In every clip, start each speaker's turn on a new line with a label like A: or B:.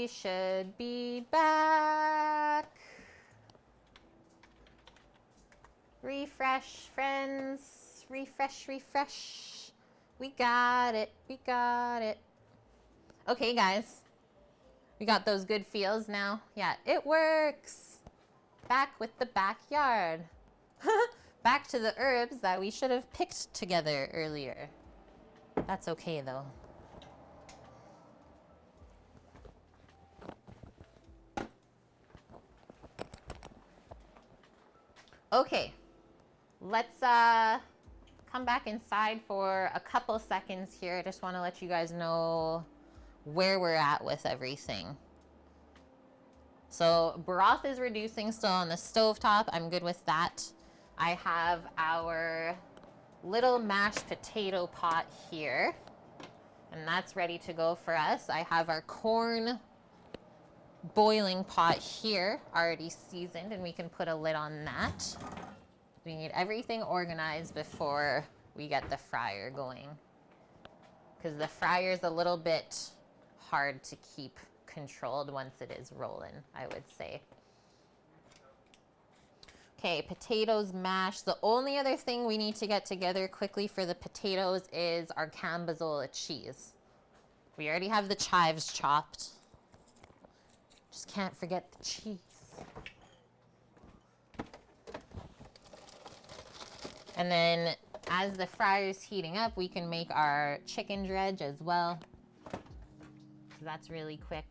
A: we should be back. Refresh, friends. Refresh, refresh. We got it. We got it. Okay, guys. We got those good feels now. Yeah, it works. Back with the backyard. Back to the herbs that we should have picked together earlier. That's okay, though. Okay. Let's come back inside for a couple seconds here. I just want to let you guys know where we're at with everything. So broth is reducing still on the stovetop. I'm good with that. I have our little mashed potato pot here, and that's ready to go for us. I have our corn boiling pot here, already seasoned, and we can put a lid on that. We need everything organized before we get the fryer going, because the fryer is a little bit hard to keep controlled once it is rolling, I would say. Okay, potatoes mashed. The only other thing we need to get together quickly for the potatoes is our Cambozola cheese. We already have the chives chopped. Just can't forget the cheese. And then as the fryer's heating up, we can make our chicken dredge as well. So that's really quick.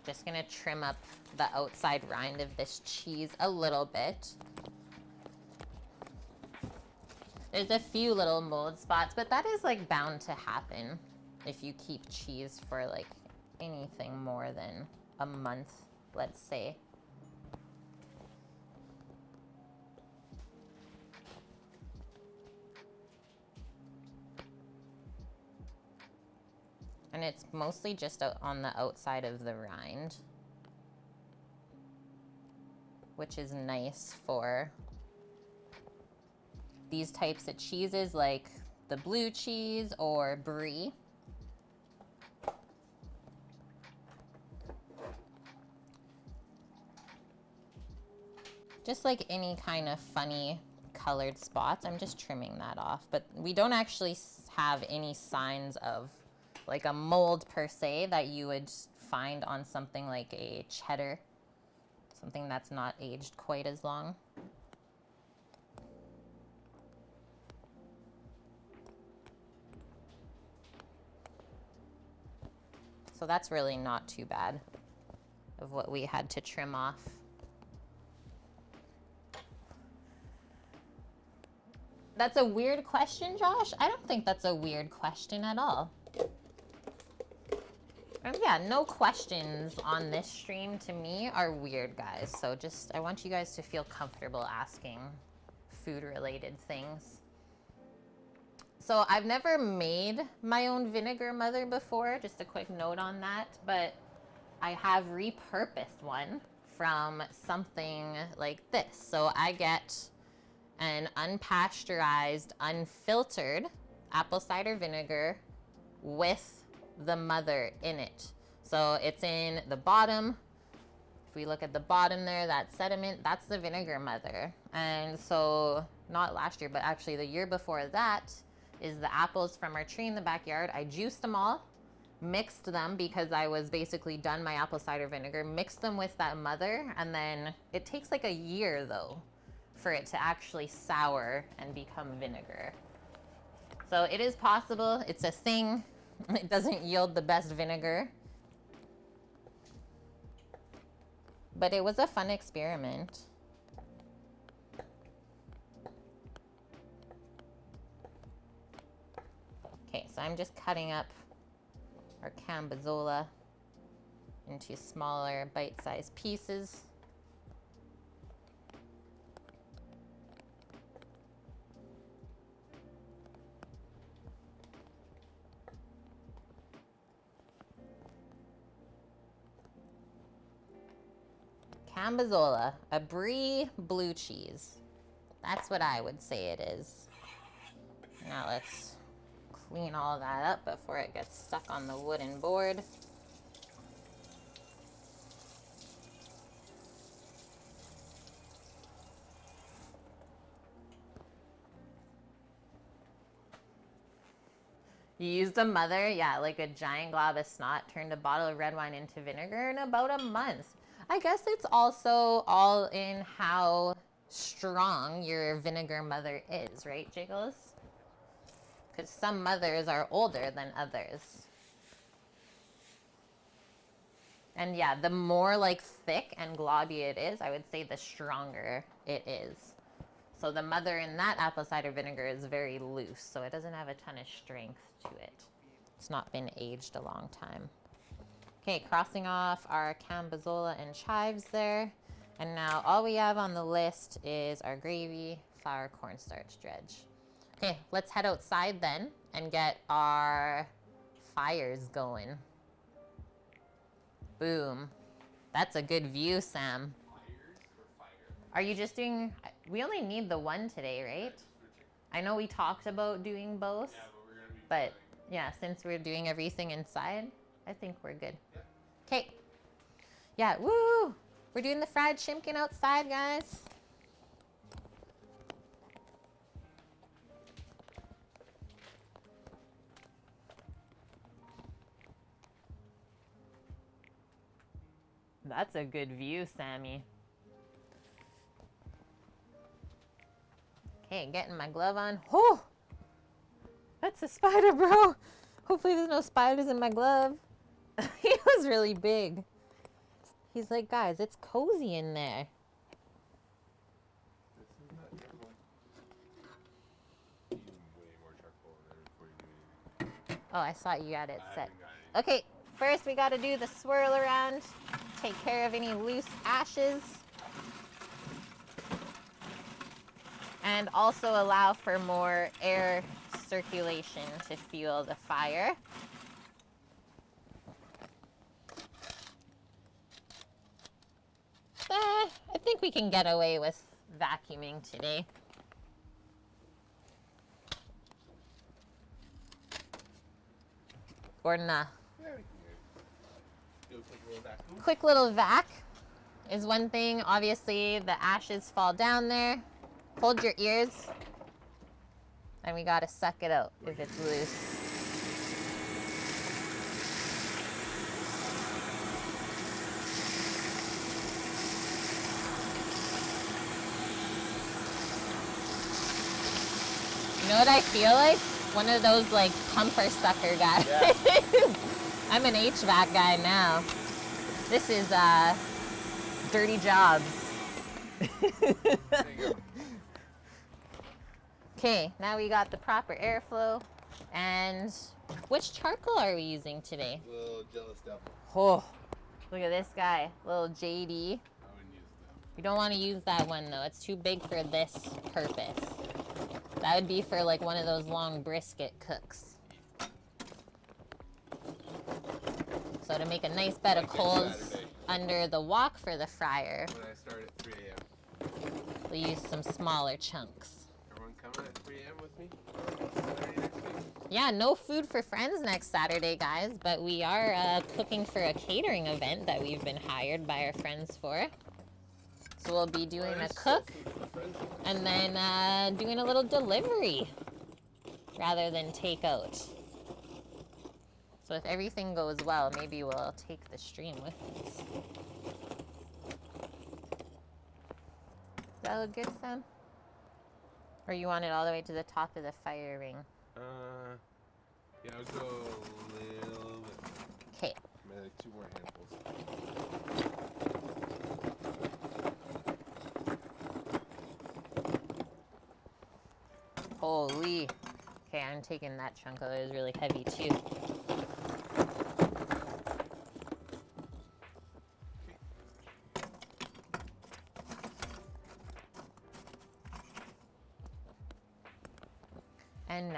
A: Just gonna trim up the outside rind of this cheese a little bit. There's a few little mold spots, but that is like bound to happen if you keep cheese for like anything more than a month, let's say. And it's mostly just on the outside of the rind, which is nice for these types of cheeses like the blue cheese or brie. Just like any kind of funny colored spots, I'm just trimming that off. But we don't actually have any signs of like a mold per se that you would find on something like a cheddar, something that's not aged quite as long. So that's really not too bad of what we had to trim off. That's a weird question, Josh? I don't think that's a weird question at all. And yeah, no questions on this stream to me are weird, guys. So I want you guys to feel comfortable asking food-related things. So I've never made my own vinegar mother before, just a quick note on that, but I have repurposed one from something like this. So I get an unpasteurized, unfiltered apple cider vinegar with the mother in it. So it's in the bottom. If we look at the bottom there, that sediment, that's the vinegar mother. And so not last year, but actually the year before that is the apples from our tree in the backyard. I juiced them all, mixed them because I was basically done my apple cider vinegar, mixed them with that mother, and then it takes like a year though for it to actually sour and become vinegar. So it is possible, it's a thing. It doesn't yield the best vinegar, but it was a fun experiment. Okay, so I'm just cutting up our cambazola into smaller bite-sized pieces. Cambazola, a brie blue cheese. That's what I would say it is. Now let's clean all that up before it gets stuck on the wooden board. You used a mother? Yeah, like a giant glob of snot, turned a bottle of red wine into vinegar in about a month. I guess it's also all in how strong your vinegar mother is, right, Jiggles? Because some mothers are older than others. And yeah, the more like thick and globby it is, I would say the stronger it is. So the mother in that apple cider vinegar is very loose, so it doesn't have a ton of strength to it. It's not been aged a long time. Okay, crossing off our cambazola and chives there. And now all we have on the list is our gravy, flour, cornstarch dredge. Okay, let's head outside then and get our fires going. Boom. That's a good view, Sam. Are you just doing, we only need the one today, right? I know we talked about doing both, but yeah, since we're doing everything inside, I think we're good. Okay. Yeah, woo! We're doing the fried shrimpkin outside, guys. That's a good view, Sammy. Okay, getting my glove on. Oh! That's a spider, bro. Hopefully there's no spiders in my glove. He was really big. He's like, guys, it's cozy in there. Oh, I thought you had it set. Okay, first we gotta do the swirl around. Take care of any loose ashes. And also allow for more air circulation to fuel the fire. I think we can get away with vacuuming today. Or nah. Quick little vac is one thing. Obviously, the ashes fall down there. Hold your ears. And we gotta suck it out if it's loose. You know what I feel like? One of those like pumper sucker guys. Yeah. I'm an HVAC guy now. This is dirty jobs. Okay, now we got the proper airflow. And which charcoal are we using today?
B: Little jealous devil.
A: Oh, look at this guy, little JD.
B: I wouldn't use that.
A: You don't want to use that one though. It's too big for this purpose. That would be for like one of those long brisket cooks. So to make a nice bed of coals under the wok for the fryer,
B: When I start at 3 a.m.
A: we'll use some smaller chunks.
B: Everyone coming at 3 a.m. with me? Saturday next week?
A: Yeah, no food for friends next Saturday, guys, but we are cooking for a catering event that we've been hired by our friends for. So we'll be doing a cook and then doing a little delivery rather than takeout. So if everything goes well, maybe we'll take the stream with us. Does that look good, Sam? Or you want it all the way to the top of the fire ring?
B: Yeah, I'll go a little bit.
A: Okay.
B: Maybe like 2 more handfuls.
A: Holy. Okay, I'm taking that chunk of it. It was really heavy too.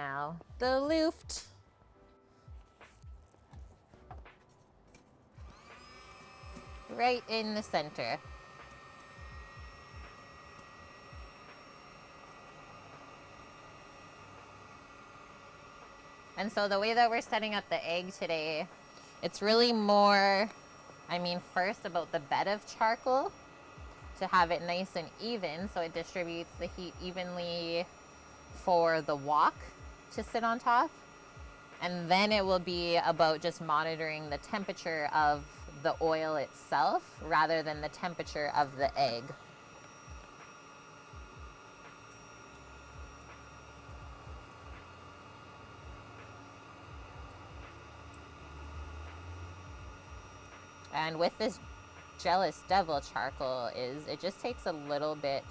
A: now. The Luft. Right in the center. And so the way that we're setting up the egg today, it's really more, first about the bed of charcoal to have it nice and even so it distributes the heat evenly for the wok to sit on top. And then it will be about just monitoring the temperature of the oil itself rather than the temperature of the egg. And with this Jealous Devil charcoal it just takes a little bit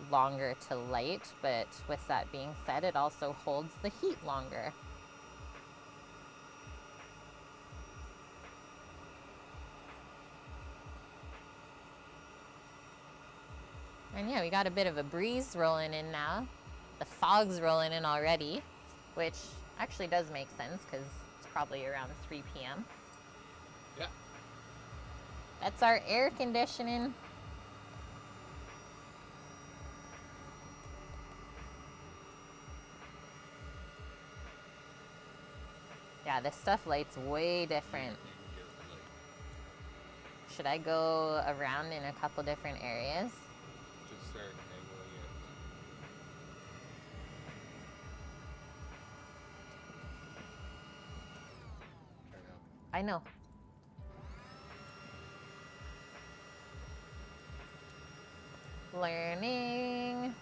A: longer to light, but with that being said, it also holds the heat longer. And yeah, we got a bit of a breeze rolling in now. The fog's rolling in already, which actually does make sense because it's probably around 3 p.m.
B: Yeah.
A: That's our air conditioning. Yeah, this stuff lights way different. Should I go around in a couple different areas?
B: Just start angling it. Try now.
A: I know. Learning.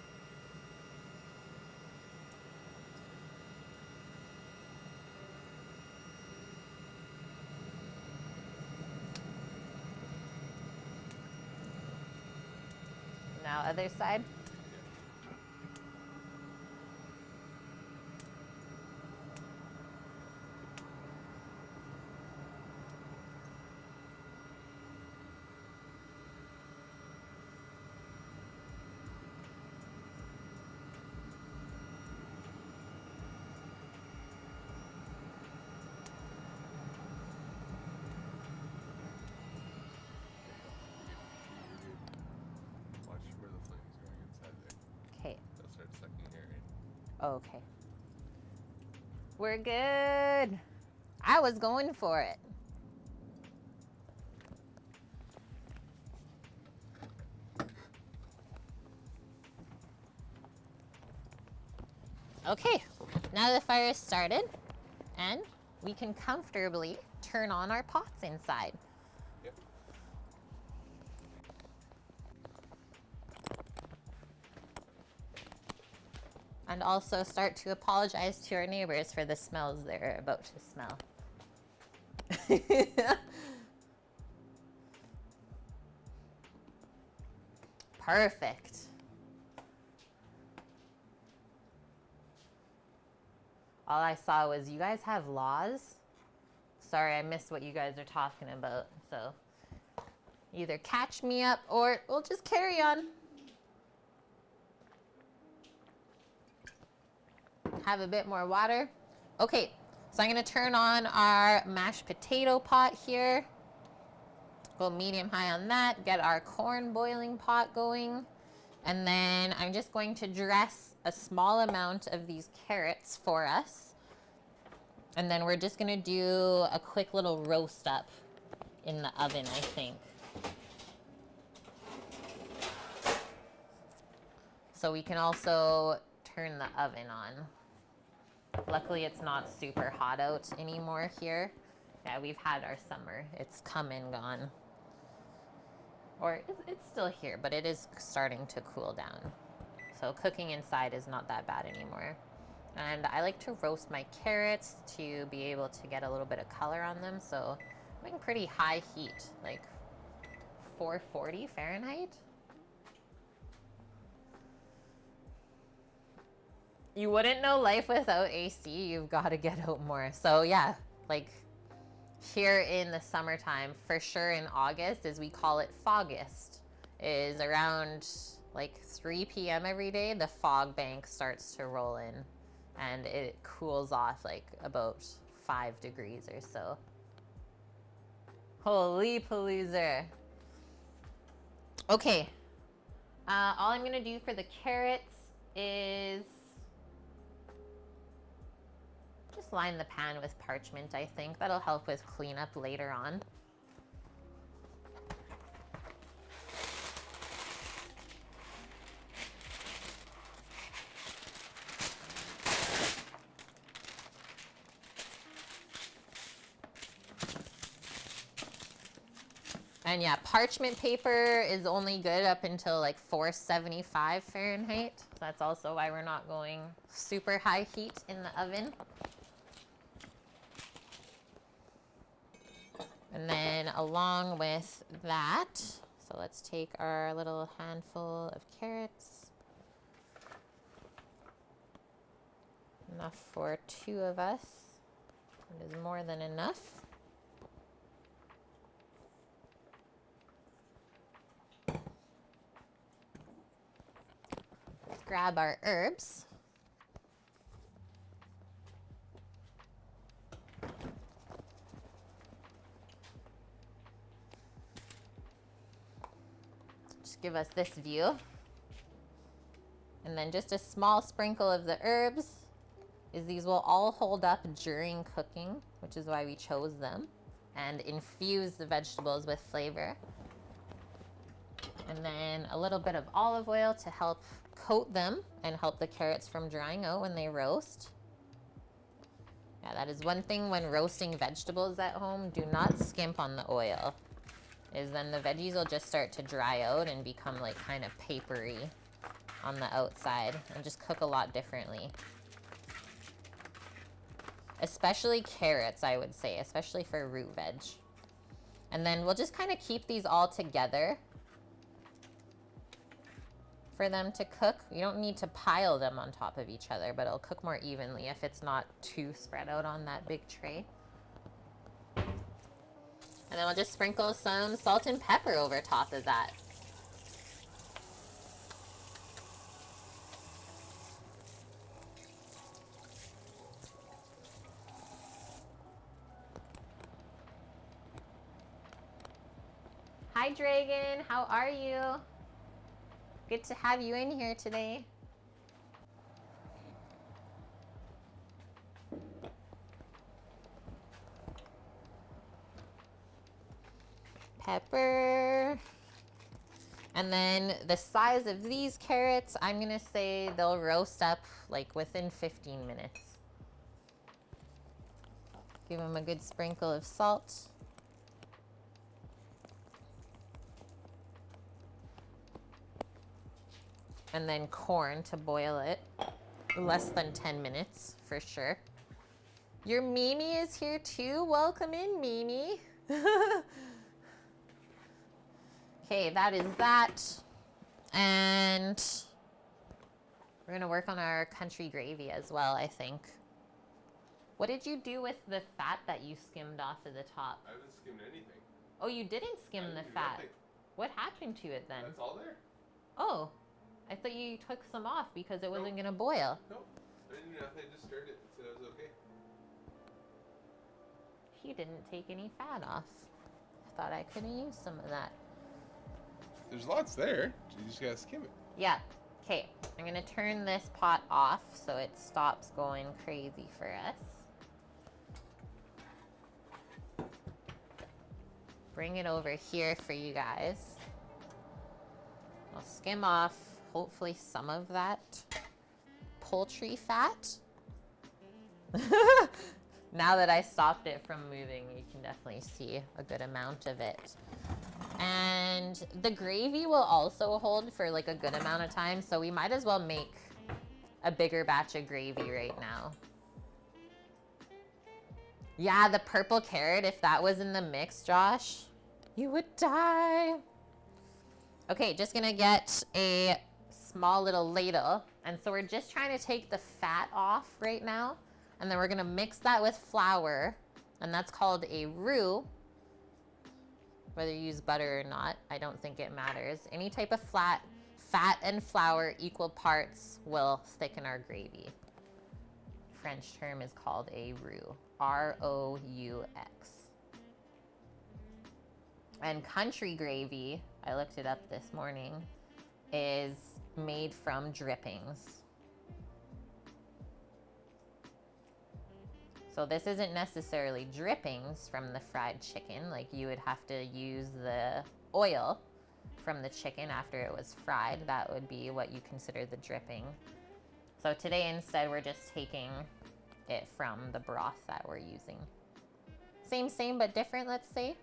A: Now other side.
B: Watch where the flame's going inside there.
A: Okay.
B: They'll start sucking air in.
A: Okay. We're good. I was going for it. Okay, now the fire is started and we can comfortably turn on our pots inside.
B: Yep.
A: And also start to apologize to our neighbors for the smells they're about to smell. Perfect. All I saw was you guys have laws. Sorry, I missed what you guys are talking about. So either catch me up or we'll just carry on. Have a bit more water. Okay, so I'm gonna turn on our mashed potato pot here. Go medium high on that, get our corn boiling pot going. And then I'm just going to dress a small amount of these carrots for us. And then we're just gonna do a quick little roast up in the oven, I think. So we can also turn the oven on. Luckily it's not super hot out anymore here. Yeah, we've had our summer. It's come and gone. Or it's still here, but it is starting to cool down. So cooking inside is not that bad anymore. And I like to roast my carrots to be able to get a little bit of color on them. So I'm going pretty high heat, like 440 Fahrenheit. You wouldn't know life without AC. You've got to get out more. So yeah, like here in the summertime, for sure in August, as we call it, Fogust, is around like 3 p.m. every day, the fog bank starts to roll in. and it cools off like about 5 degrees or so. Holy palooza. Okay. All I'm gonna do for the carrots is just line the pan with parchment, I think. That'll help with cleanup later on. And yeah, parchment paper is only good up until like 475 Fahrenheit. That's also why we're not going super high heat in the oven. And then along with that, so let's take our little handful of carrots. Enough for 2 of us. It is more than enough. Let's grab our herbs. Just give us this view. And then just a small sprinkle of the herbs, is these will all hold up during cooking, which is why we chose them, and infuse the vegetables with flavor. And then a little bit of olive oil to help coat them and help the carrots from drying out when they roast. Yeah, that is one thing when roasting vegetables at home, do not skimp on the oil, is then the veggies will just start to dry out and become like kind of papery on the outside and just cook a lot differently. Especially carrots, I would say, especially for root veg. And then we'll just kind of keep these all together for them to cook. You don't need to pile them on top of each other, but it'll cook more evenly if it's not too spread out on that big tray. And then we'll just sprinkle some salt and pepper over top of that. Hi, Dragon. How are you? Good to have you in here today. Pepper. And then the size of these carrots, I'm gonna say they'll roast up like within 15 minutes. Give them a good sprinkle of salt. And then corn to boil it. Less than 10 minutes for sure. Your Mimi is here too. Welcome in, Mimi. Okay, that is that. And we're gonna work on our country gravy as well, I think. What did you do with the fat that you skimmed off of the top?
B: I haven't skimmed anything.
A: Oh, you didn't skim the fat.
B: Nothing.
A: What happened to it then?
B: That's all there.
A: Oh, I thought you took some off because it wasn't gonna boil.
B: Nope. I didn't do nothing. I just stirred it, so it was okay.
A: He didn't take any fat off. I thought I could have used some of that.
B: There's lots there. You just gotta skim it.
A: Yeah. Okay, I'm gonna turn this pot off so it stops going crazy for us. Bring it over here for you guys. I'll skim off hopefully some of that poultry fat. Now that I stopped it from moving, you can definitely see a good amount of it. And the gravy will also hold for like a good amount of time, so we might as well make a bigger batch of gravy right now. Yeah, the purple carrot, if that was in the mix, Josh, you would die. Okay, just gonna get a small little ladle. And so we're just trying to take the fat off right now. And then we're gonna mix that with flour. And that's called a roux. Whether you use butter or not, I don't think it matters. Any type of fat and flour, equal parts, will thicken our gravy. French term is called a roux. R-O-U-X. And country gravy, I looked it up this morning, is made from drippings. So this isn't necessarily drippings from the fried chicken, like you would have to use the oil from the chicken after it was fried. That would be what you consider the dripping. So today instead we're just taking it from the broth that we're using. Same but different, let's say.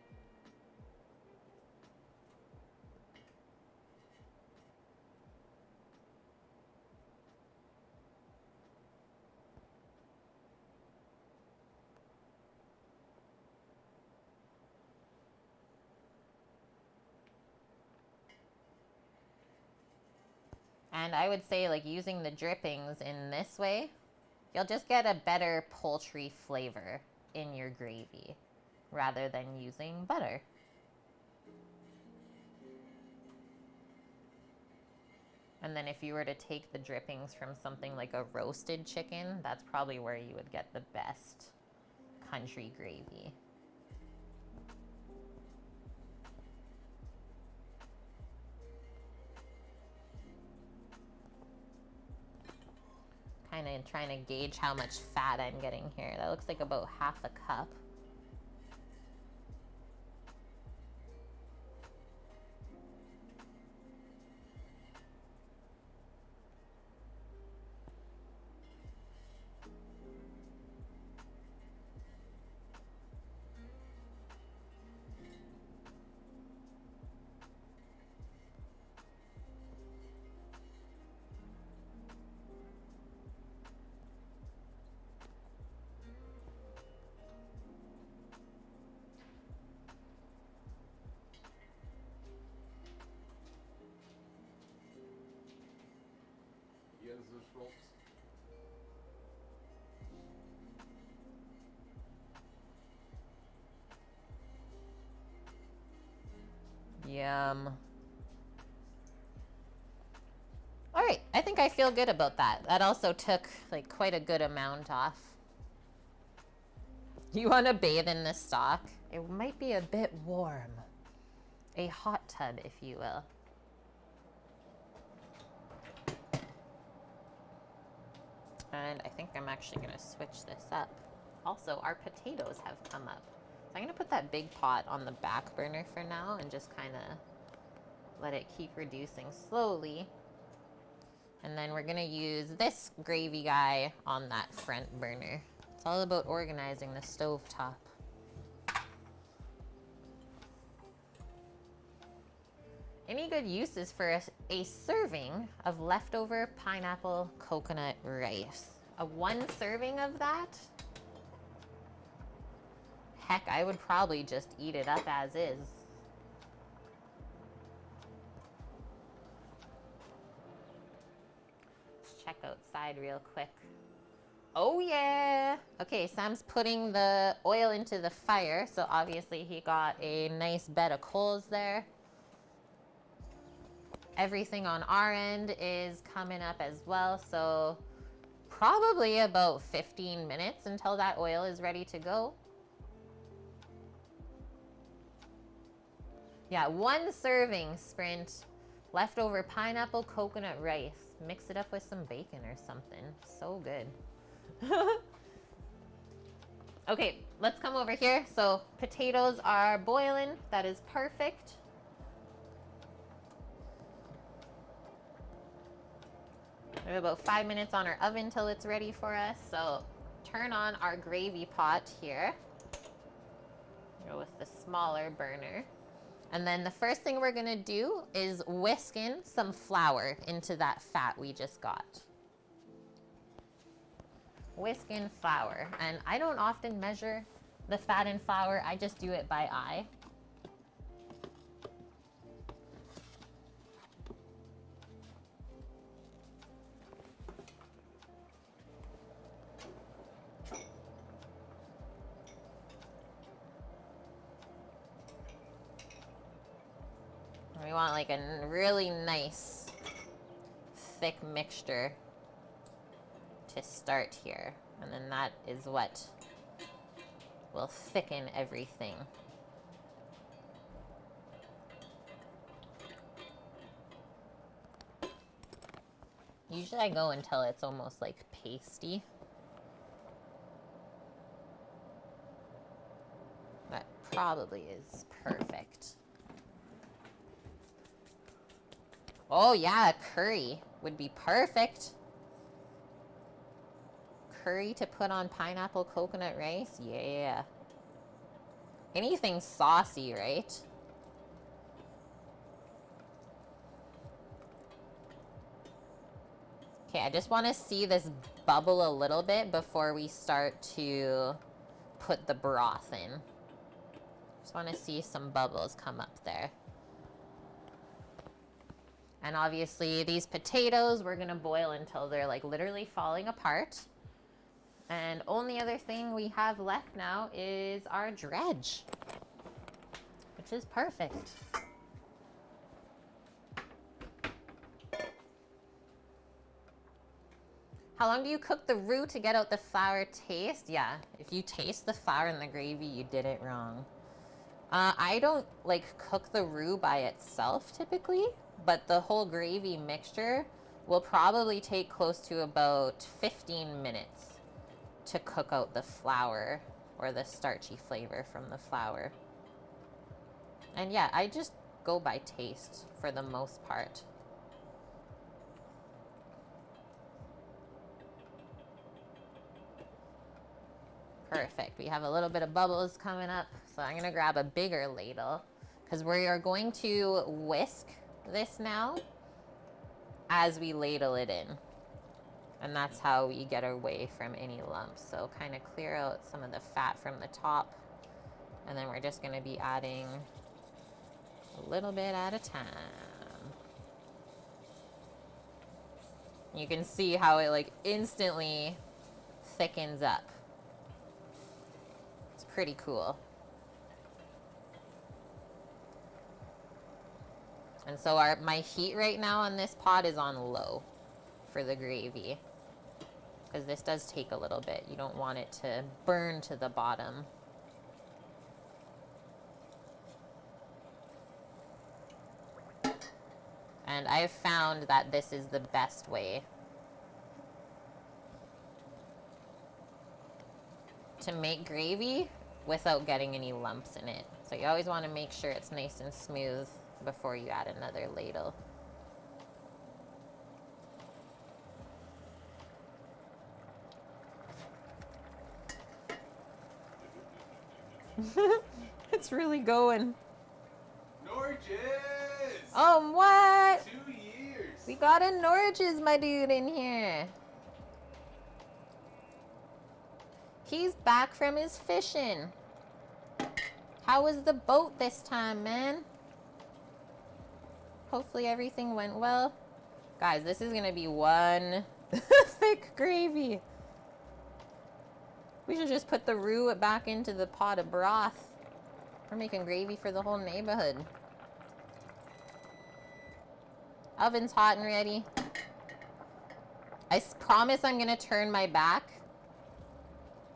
A: And I would say, like, using the drippings in this way, you'll just get a better poultry flavor in your gravy rather than using butter. And then if you were to take the drippings from something like a roasted chicken, that's probably where you would get the best country gravy. Kind of trying to gauge how much fat I'm getting here. That looks like about half a cup. Yum. All right, I think I feel good about that. That also took like quite a good amount off. You want to bathe in this stock? It might be a bit warm. A hot tub, if you will. And I think I'm actually going to switch this up. Also, our potatoes have come up. So I'm going to put that big pot on the back burner for now and just kind of let it keep reducing slowly. And then we're going to use this gravy guy on that front burner. It's all about organizing the stovetop. Any good uses for a serving of leftover pineapple coconut rice? A one serving of that? Heck, I would probably just eat it up as is. Let's check outside real quick. Oh yeah! Okay, Sam's putting the oil into the fire, so obviously he got a nice bed of coals there. Everything on our end is coming up as well, so probably about 15 minutes until that oil is ready to go. Yeah, one serving, Sprint. Leftover pineapple coconut rice. Mix it up with some bacon or something. So good. Okay, let's come over here. So potatoes are boiling. That is perfect. We have about 5 minutes on our oven till it's ready for us. So turn on our gravy pot here. Go with the smaller burner. And then the first thing we're gonna do is whisk in some flour into that fat we just got. Whisk in flour. And I don't often measure the fat in flour, I just do it by eye. We want like a really nice thick mixture to start here. And then that is what will thicken everything. Usually I go until it's almost like pasty. That probably is perfect. Oh yeah, curry would be perfect. Curry to put on pineapple coconut rice? Yeah. Anything saucy, right? Okay, I just want to see this bubble a little bit before we start to put the broth in. Just want to see some bubbles come up there. And obviously these potatoes we're gonna boil until they're like literally falling apart. And only other thing we have left now is our dredge, which is perfect. How long do you cook the roux to get out the flour taste? Yeah, if you taste the flour in the gravy, you did it wrong. I don't like cook the roux by itself typically, but the whole gravy mixture will probably take close to about 15 minutes to cook out the flour or the starchy flavor from the flour. And yeah, I just go by taste for the most part. Perfect. We have a little bit of bubbles coming up, so I'm gonna grab a bigger ladle because we are going to whisk this now as we ladle it in. And that's how we get away from any lumps. So kind of clear out some of the fat from the top. And then we're just gonna be adding a little bit at a time. You can see how it like instantly thickens up. It's pretty cool. And so my heat right now on this pot is on low for the gravy, because this does take a little bit. You don't want it to burn to the bottom. And I've found that this is the best way to make gravy without getting any lumps in it. So you always want to make sure it's nice and smooth before you add another ladle. It's really going.
B: Norges!
A: What?
B: 2 years!
A: We got a Norges, my dude, in here. He's back from his fishing. How was the boat this time, man? Hopefully everything went well. Guys, this is gonna be one thick gravy. We should just put the roux back into the pot of broth. We're making gravy for the whole neighborhood. Oven's hot and ready. I promise I'm gonna turn my back.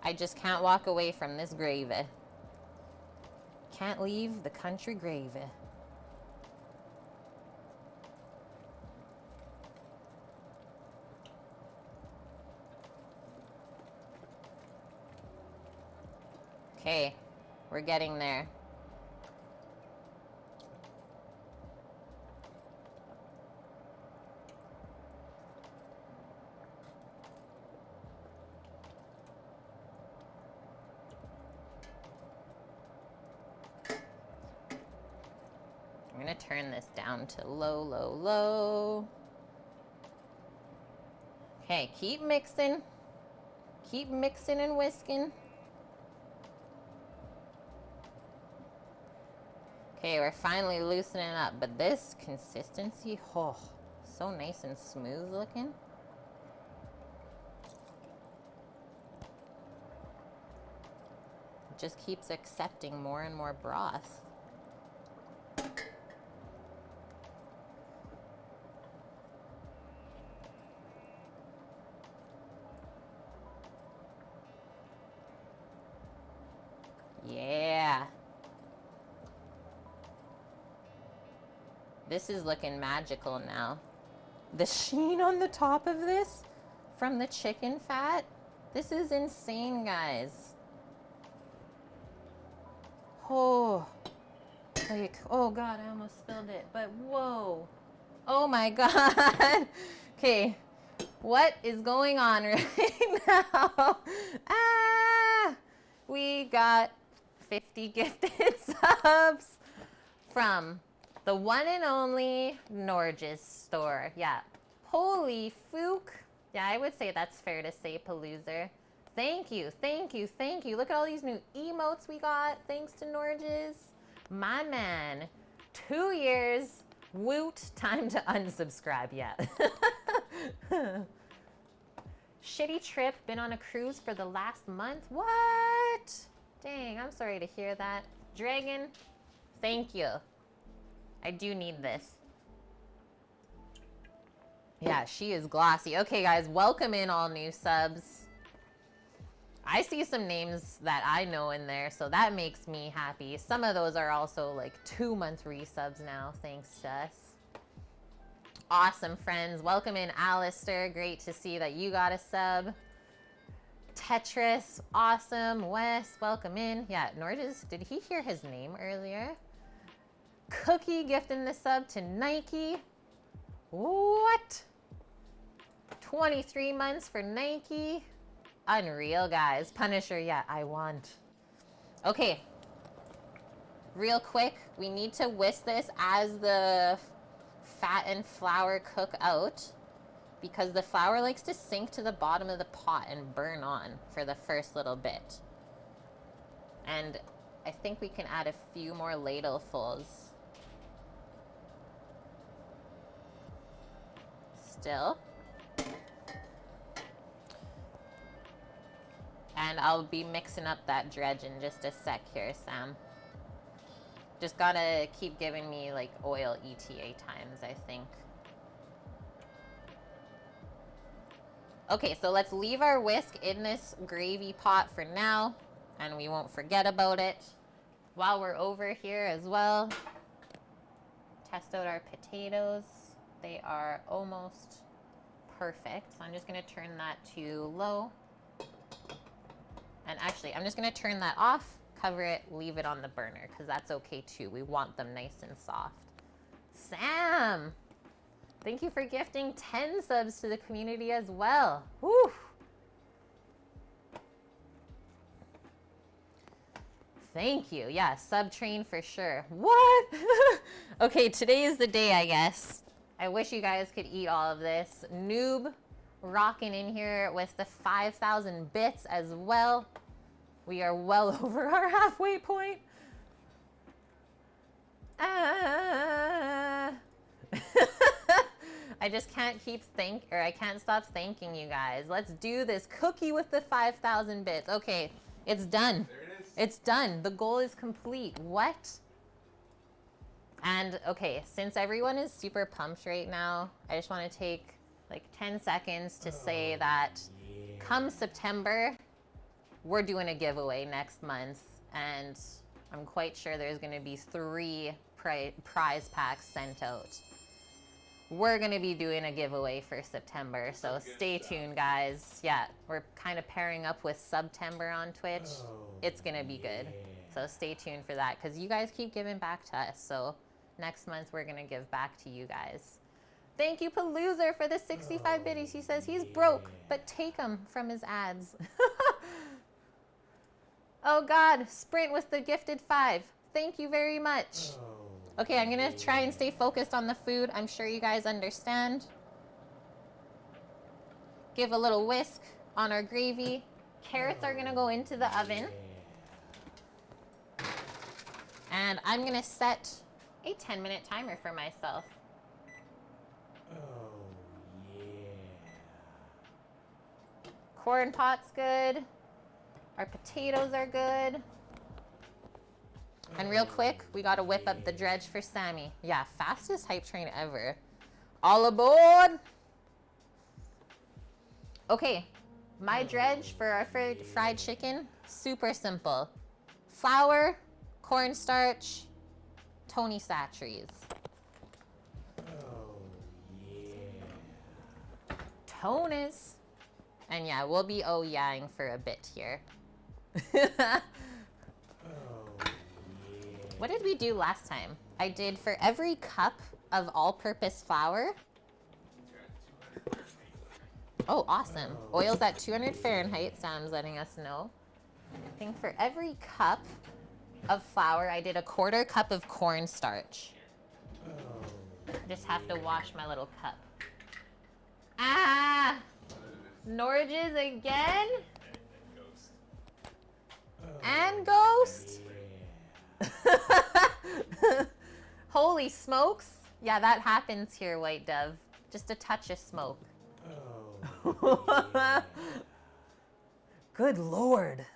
A: I just can't walk away from this gravy. Can't leave the country gravy. Okay, we're getting there. I'm gonna turn this down to low, low, low. Okay, keep mixing. Keep mixing and whisking. Okay, we're finally loosening up, but this consistency, oh, so nice and smooth looking. It just keeps accepting more and more broth. This is looking magical now. The sheen on the top of this from the chicken fat. This is insane, guys. Oh, like, oh God, I almost spilled it, but whoa. Oh my God. Okay, what is going on right now? Ah, we got 50 gifted subs from the one and only Norges store. Yeah, holy fook. Yeah, I would say that's fair to say, Paloozer. Thank you, thank you, thank you. Look at all these new emotes we got thanks to Norges. My man, 2 years, woot, time to unsubscribe, yeah. Shitty trip, been on a cruise for the last month. What? Dang, I'm sorry to hear that. Dragon, thank you. I do need this. Yeah, she is glossy. Okay, guys, welcome in all new subs. I see some names that I know in there, so that makes me happy. Some of those are also like 2-month resubs now, thanks to us. Awesome, friends. Welcome in, Alistair. Great to see that you got a sub. Tetris, awesome. Wes, welcome in. Yeah, Norges, did he hear his name earlier? Cookie gifting the sub to Nike. What? 23 months for Nike. Unreal, guys. Punisher, yeah, I want. Okay. Real quick, we need to whisk this as the fat and flour cook out, because the flour likes to sink to the bottom of the pot and burn on for the first little bit. And I think we can add a few more ladlefuls. Still. And I'll be mixing up that dredge in just a sec here, Sam. Just gotta keep giving me like oil ETA times, I think. Okay, so let's leave our whisk in this gravy pot for now, and we won't forget about it. While we're over here as well, test out our potatoes. They are almost perfect. So I'm just gonna turn that to low. And actually, I'm just gonna turn that off, cover it, leave it on the burner, because that's okay too. We want them nice and soft. Sam, thank you for gifting 10 subs to the community as well. Woo! Thank you. Yeah, sub train for sure. What? Okay, today is the day, I guess. I wish you guys could eat all of this. Noob rocking in here with the 5,000 bits as well. We are well over our halfway point. I just can't I can't stop thanking you guys. Let's do this. Cookie with the 5,000 bits. Okay, it's done.
B: There it is.
A: It's done. The goal is complete. What? And okay, since everyone is super pumped right now, I just want to take like 10 seconds to say that come September, we're doing a giveaway next month, and I'm quite sure there's going to be 3 prize packs sent out. We're going to be doing a giveaway for September, so stay tuned, guys. Yeah, we're kind of pairing up with September on Twitch. It's going to be good. So stay tuned for that, because you guys keep giving back to us. So next month, we're going to give back to you guys. Thank you, Paloozer, for the 65 biddies. He says he's broke, but take them from his ads. Oh, God. Sprint with the gifted 5. Thank you very much. Okay, I'm going to try and stay focused on the food. I'm sure you guys understand. Give a little whisk on our gravy. Carrots are going to go into the oven. And I'm going to set a 10-minute timer for myself. Corn pot's good. Our potatoes are good. And real quick, we got to whip up the dredge for Sammy. Yeah, fastest hype train ever. All aboard! Okay, my dredge for our fried chicken, super simple. Flour, cornstarch, Tony Satcheries. cojones. And yeah, we'll be oh yeahing for a bit here. What did we do last time? I did for every cup of all-purpose flour. Oh, awesome. Oil's at 200 Fahrenheit, Sam's letting us know. I think for every cup of flour, I did a 1/4 cup of cornstarch. I just have to wash my little cup. Ah! Norges again? And Ghost? Holy smokes. Yeah, that happens here, White Dove. Just a touch of smoke. Good Lord.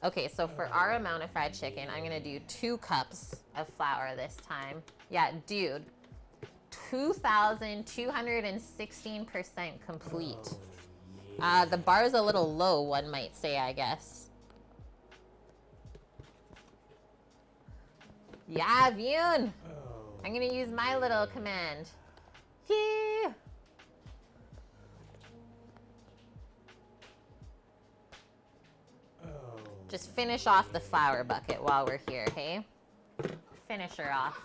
A: Okay, so for our amount of fried chicken, I'm gonna do 2 cups of flour this time. Yeah, dude, 2,216% complete. The bar's a little low, one might say, I guess. Yeah, Vyun. I'm gonna use my little command. Yeah. Just finish off the flour bucket while we're here, hey? Finish her off.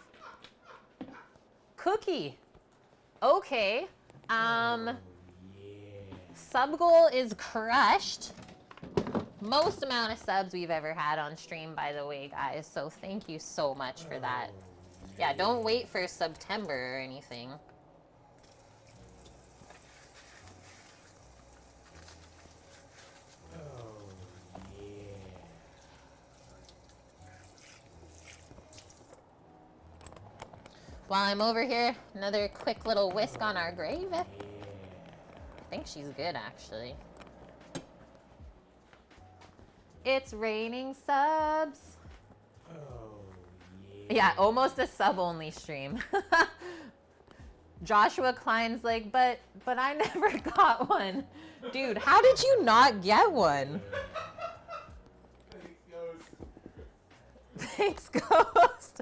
A: Cookie. Okay. Sub goal is crushed. Most amount of subs we've ever had on stream, by the way, guys. So thank you so much for that. Yeah, don't wait for September or anything. While I'm over here, another quick little whisk on our gravy. I think she's good, actually. It's raining subs. Yeah, almost a sub-only stream. Joshua Klein's like, but I never got one. Dude, how did you not get one? Thanks, Ghost.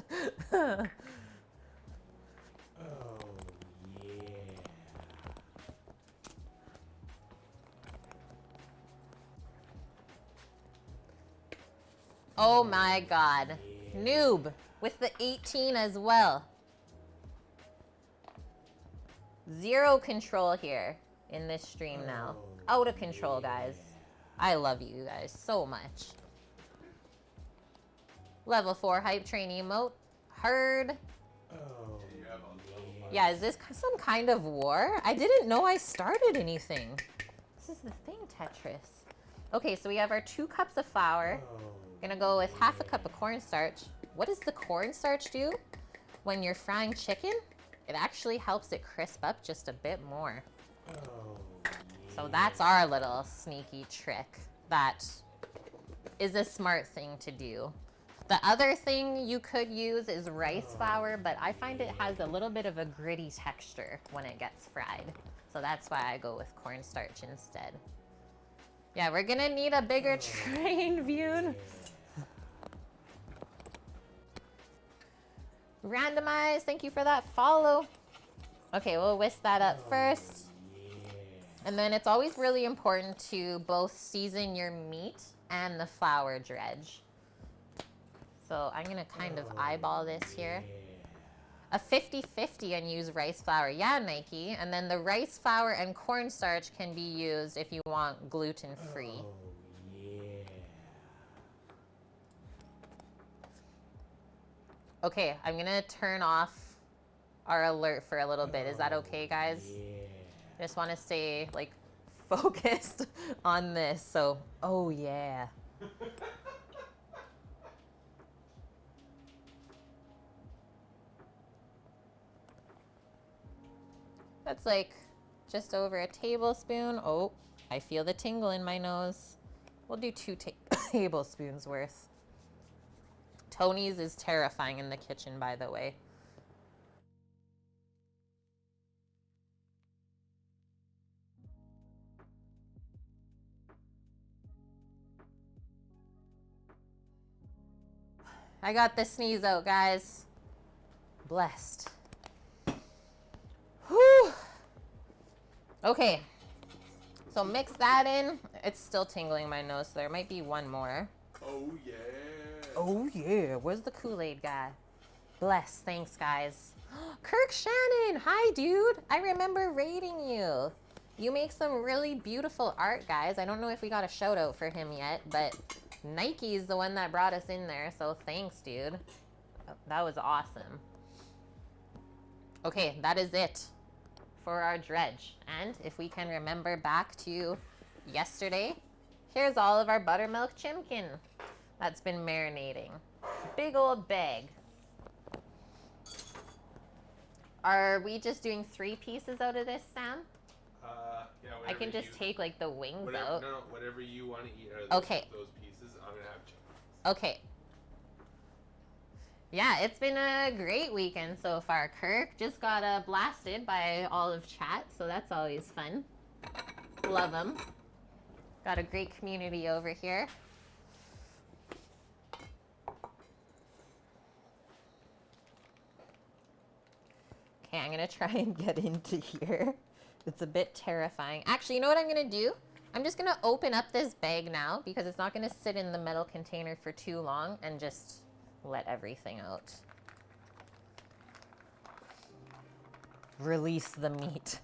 A: Oh my god. Noob with the 18 as well. Zero control here in this stream now. Out of control, guys. I love you guys so much. Level 4 hype train emote. Heard. Yeah, is this some kind of war? I didn't know I started anything. This is the thing, Tetris. Okay, so we have our 2 cups of flour. Gonna go with 1/2 cup of cornstarch. What does the cornstarch do when you're frying chicken? It actually helps it crisp up just a bit more. So that's our little sneaky trick. That is a smart thing to do. The other thing you could use is rice flour, but I find it has a little bit of a gritty texture when it gets fried. So that's why I go with cornstarch instead. Yeah, we're gonna need a bigger train, Vyun. Randomize, thank you for that follow. Okay, we'll whisk that up first. And then it's always really important to both season your meat and the flour dredge. So I'm gonna kind of eyeball this here. A 50-50 and use rice flour. Yeah, Nike. And then the rice flour and cornstarch can be used if you want gluten-free. Okay, I'm gonna turn off our alert for a little bit. Is that okay, guys? I just want to stay like focused on this. So, oh yeah. That's like just over a tablespoon. Oh, I feel the tingle in my nose. We'll do 2 tablespoons worth. Tony's is terrifying in the kitchen, by the way. I got the sneeze out, guys. Blessed. Okay, so mix that in. It's still tingling in my nose, so there might be one more.
B: Oh, yeah.
A: Oh, yeah. Where's the Kool-Aid guy? Bless. Thanks, guys. Kirk Shannon. Hi, dude. I remember rating you. You make some really beautiful art, guys. I don't know if we got a shout out for him yet, but Nike's the one that brought us in there, so thanks, dude. That was awesome. Okay, that is it for our dredge. And if we can remember back to yesterday, here's all of our buttermilk chimkin that's been marinating. Big old bag. Are we just doing 3 pieces out of this, Sam?
B: Yeah,
A: I can just take like the wings out.
B: No, whatever you want to eat out of those pieces, I'm going to have chicken.
A: Okay. Yeah, it's been a great weekend so far. Kirk just got blasted by all of chat, so that's always fun. Love them. Got a great community over here. Okay, I'm gonna try and get into here. It's a bit terrifying. Actually, you know what I'm gonna do? I'm just gonna open up this bag now because it's not gonna sit in the metal container for too long, and just let everything out. Release the meat.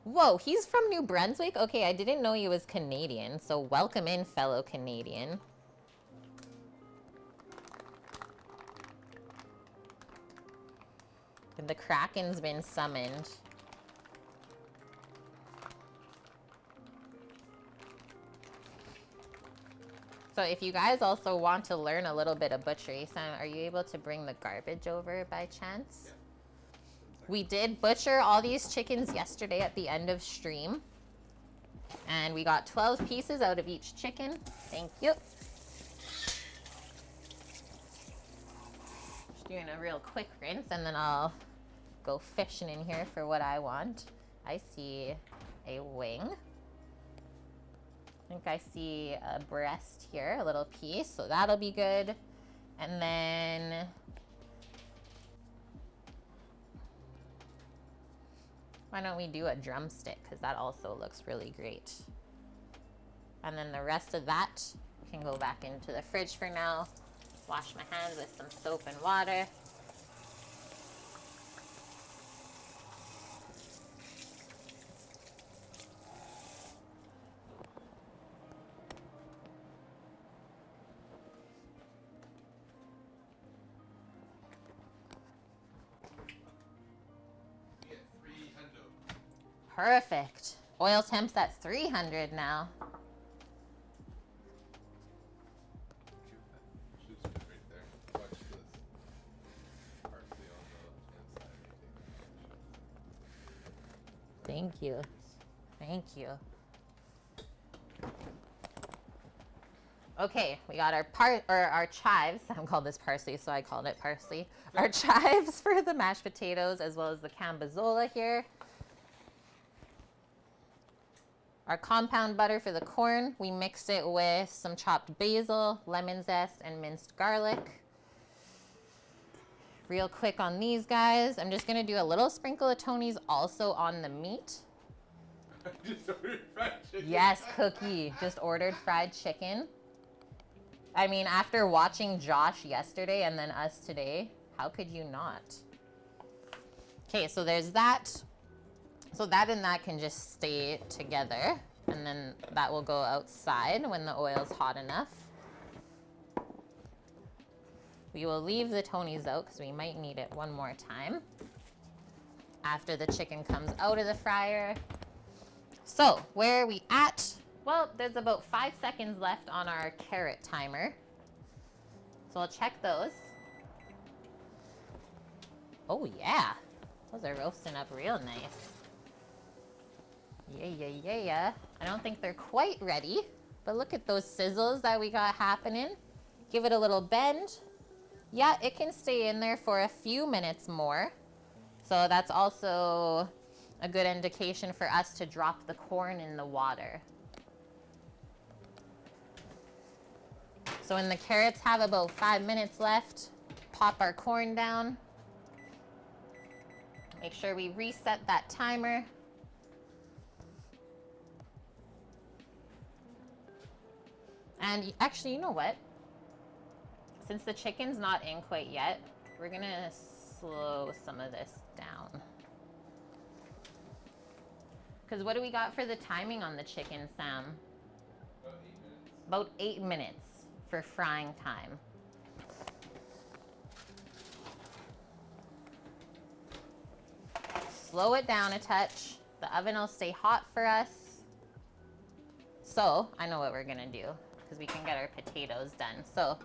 A: Whoa, he's from New Brunswick? Okay, I didn't know he was Canadian, so welcome in, fellow Canadian. The Kraken's been summoned. So if you guys also want to learn a little bit of butchery, Sam, are you able to bring the garbage over by chance? Yeah. We did butcher all these chickens yesterday at the end of stream. And we got 12 pieces out of each chicken. Thank you. Just doing a real quick rinse, and then I'll go fishing in here for what I want. I see a wing. I think I see a breast here, a little piece, so that'll be good. And then why don't we do a drumstick, because that also looks really great. And then the rest of that can go back into the fridge for now. Wash my hands with some soap and water. Perfect. Oil temp's at 300 now. Thank you. Thank you. Okay, we got our chives. I called this parsley, so I called it parsley. Our chives for the mashed potatoes, as well as the cambazola here. Our compound butter for the corn, we mixed it with some chopped basil, lemon zest, and minced garlic. Real quick on these guys, I'm just gonna do a little sprinkle of Tony's also on the meat.
B: Just ordered fried chicken.
A: Yes, Cookie, just ordered fried chicken. I mean, after watching Josh yesterday and then us today, how could you not? Okay, so there's that. So that and that can just stay together, and then that will go outside when the oil's hot enough. We will leave the Tony's out because we might need it one more time after the chicken comes out of the fryer. So where are we at? Well, there's about 5 seconds left on our carrot timer. So I'll check those. Oh yeah, those are roasting up real nice. Yeah. I don't think they're quite ready, but look at those sizzles that we got happening. Give it a little bend. Yeah, it can stay in there for a few minutes more. So that's also a good indication for us to drop the corn in the water. So when the carrots have about 5 minutes left, pop our corn down. Make sure we reset that timer. And actually, you know what? Since the chicken's not in quite yet, we're gonna slow some of this down. Because what do we got for the timing on the chicken, Sam?
B: About 8 minutes.
A: About 8 minutes for frying time. Slow it down a touch. The oven will stay hot for us. So, I know what we're gonna do because we can get our potatoes done. So,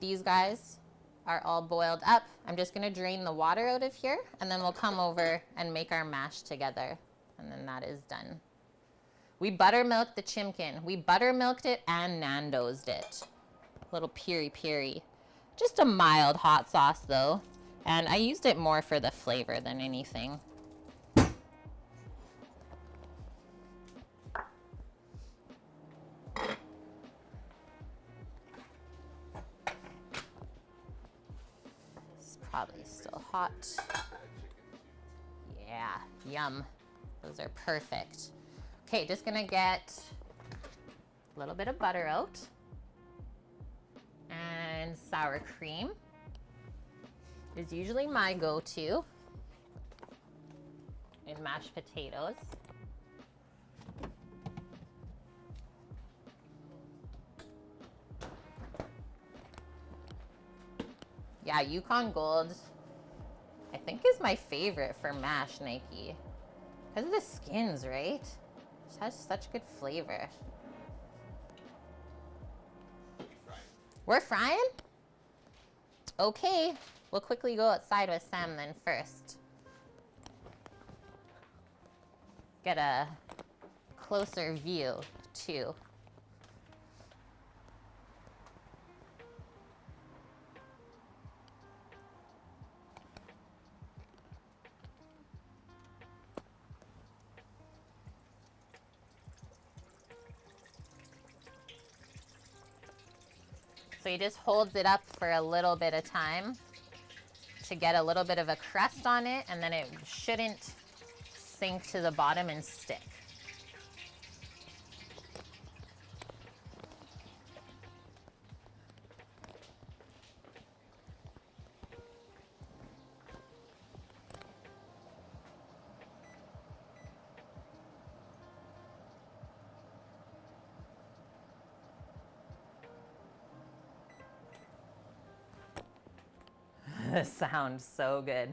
A: these guys are all boiled up. I'm just gonna drain the water out of here and then we'll come over and make our mash together. And then that is done. We buttermilked the chimkin. We buttermilked it and Nando's'd it. A little piri-piri. Just a mild hot sauce though. And I used it more for the flavor than anything. It's probably still hot. Yeah, yum. Those are perfect. Okay, just gonna get a little bit of butter out and sour cream is usually my go-to in mashed potatoes. Yeah, Yukon Gold, I think is my favorite for mash, Nike. Because of the skins, right? It has such good flavor. We're frying? Okay, we'll quickly go outside with Sam then first. Get a closer view too. So he just holds it up for a little bit of time to get a little bit of a crust on it, and then it shouldn't sink to the bottom and stick. This sounds so good.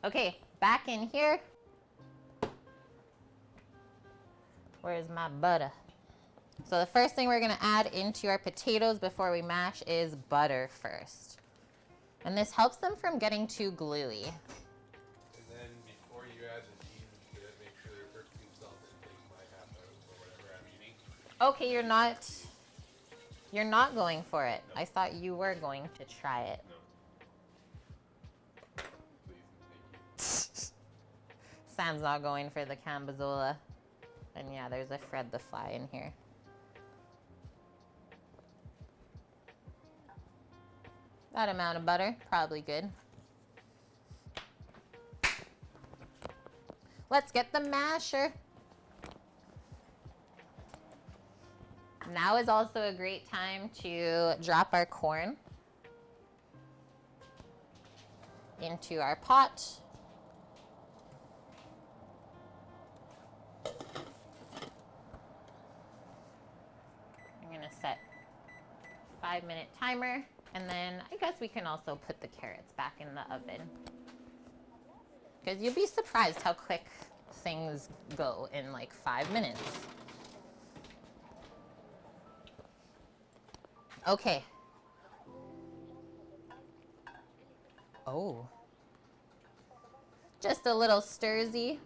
A: Okay, back in here. Where's my butter? So the first thing we're gonna add into our potatoes before we mash is butter first. And this helps them from getting too gluey.
B: And then before you add the cheese and shit, make sure they're perfectly salted and take my half out or whatever I'm eating.
A: Okay, you're not going for it.
B: No.
A: I thought you were going to try it.
B: No. Please, thank
A: Sam's not going for the cambazola. And yeah, there's a Fred the Fly in here. That amount of butter, probably good. Let's get the masher. Now is also a great time to drop our corn into our pot. I'm gonna set 5-minute timer, and then I guess we can also put the carrots back in the oven. Because you'll be surprised how quick things go in like 5 minutes. Okay. Oh. Just a little Sturzy.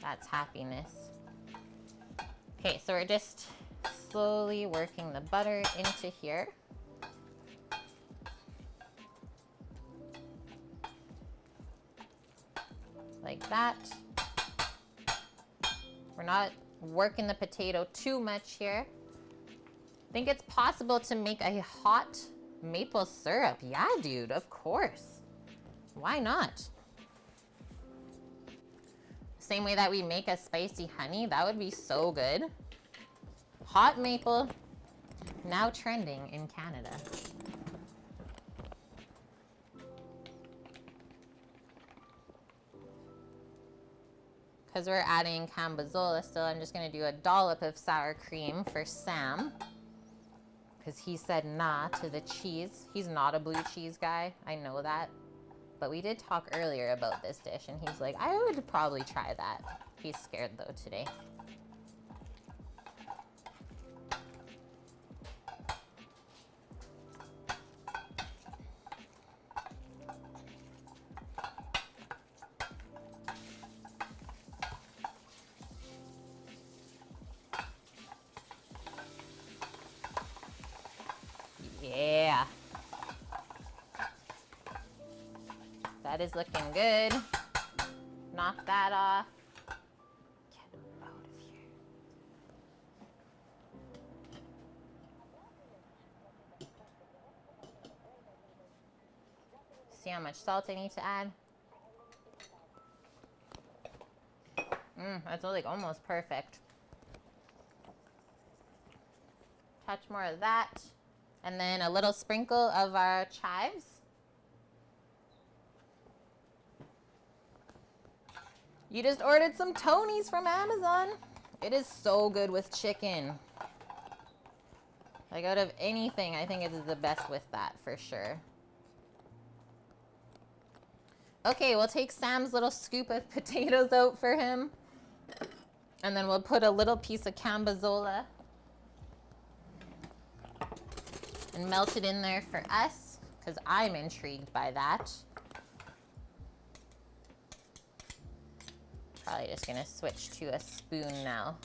A: That's happiness. Okay, so we're just slowly working the butter into here. Like that. We're not working the potato too much here. Think it's possible to make a hot maple syrup? Yeah, dude, of course. Why not? Same way that we make a spicy honey, that would be so good. Hot maple, now trending in Canada. Because we're adding cambazola still, I'm just gonna do a dollop of sour cream for Sam. Because he said nah to the cheese. He's not a blue cheese guy, I know that. But we did talk earlier about this dish and he's like, I would probably try that. He's scared though today. Yeah. That is looking good. Knock that off. Get out of here. See how much salt I need to add? That's like almost perfect. Touch more of that. And then a little sprinkle of our chives. You just ordered some Tony's from Amazon. It is so good with chicken. Like out of anything, I think it is the best with that for sure. Okay, we'll take Sam's little scoop of potatoes out for him. And then we'll put a little piece of cambazola and melt it in there for us, because I'm intrigued by that. Probably just gonna switch to a spoon now.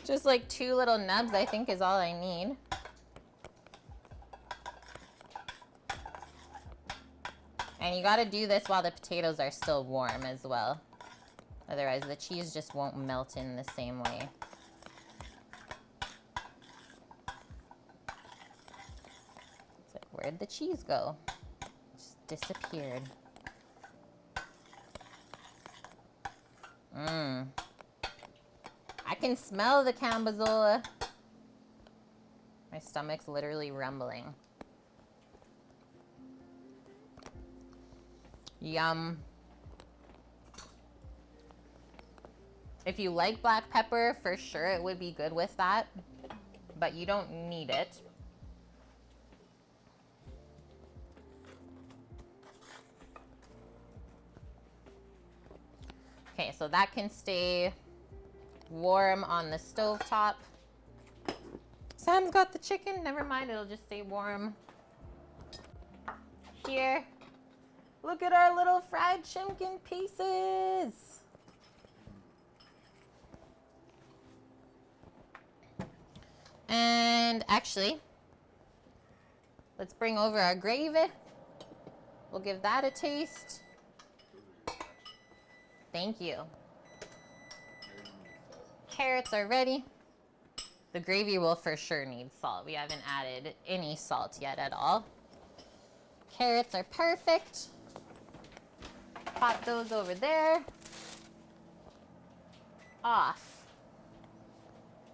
A: Just like 2 little nubs, I think, is all I need. And you gotta do this while the potatoes are still warm as well. Otherwise, the cheese just won't melt in the same way. It's like, where'd the cheese go? It just disappeared. I can smell the cambazola. My stomach's literally rumbling. Yum. If you like black pepper, for sure it would be good with that, but you don't need it. Okay, so that can stay warm on the stovetop. Sam's got the chicken. Never mind, it'll just stay warm here. Look at our little fried chicken pieces. And actually, let's bring over our gravy. We'll give that a taste. Thank you. Carrots are ready. The gravy will for sure need salt. We haven't added any salt yet at all. Carrots are perfect. Pop those over there. Off.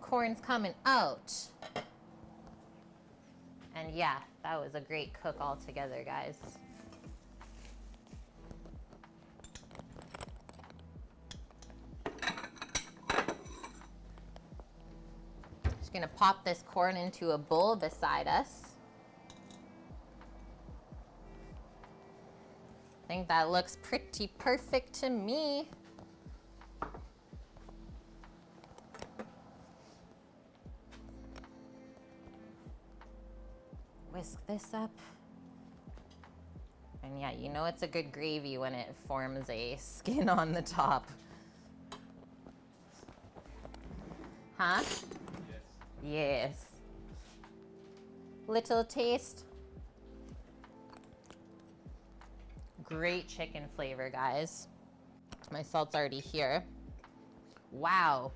A: Corn's coming out. And yeah, that was a great cook altogether, guys. Just gonna pop this corn into a bowl beside us. I think that looks pretty perfect to me. Whisk this up. And yeah, you know it's a good gravy when it forms a skin on the top. Huh?
B: Yes.
A: Yes. Little taste. Great chicken flavor, guys. My salt's already here. Wow.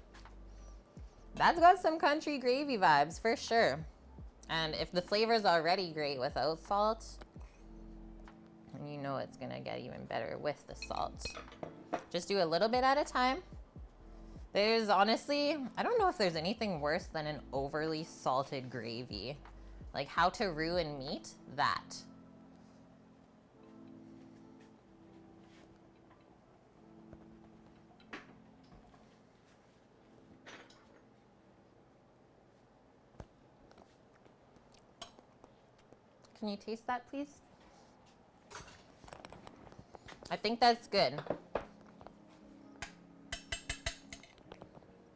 A: That's got some country gravy vibes for sure. And if the flavor's already great without salt, you know it's gonna get even better with the salt. Just do a little bit at a time. There's honestly, I don't know if there's anything worse than an overly salted gravy. Like how to ruin meat, that. Can you taste that, please? I think that's good.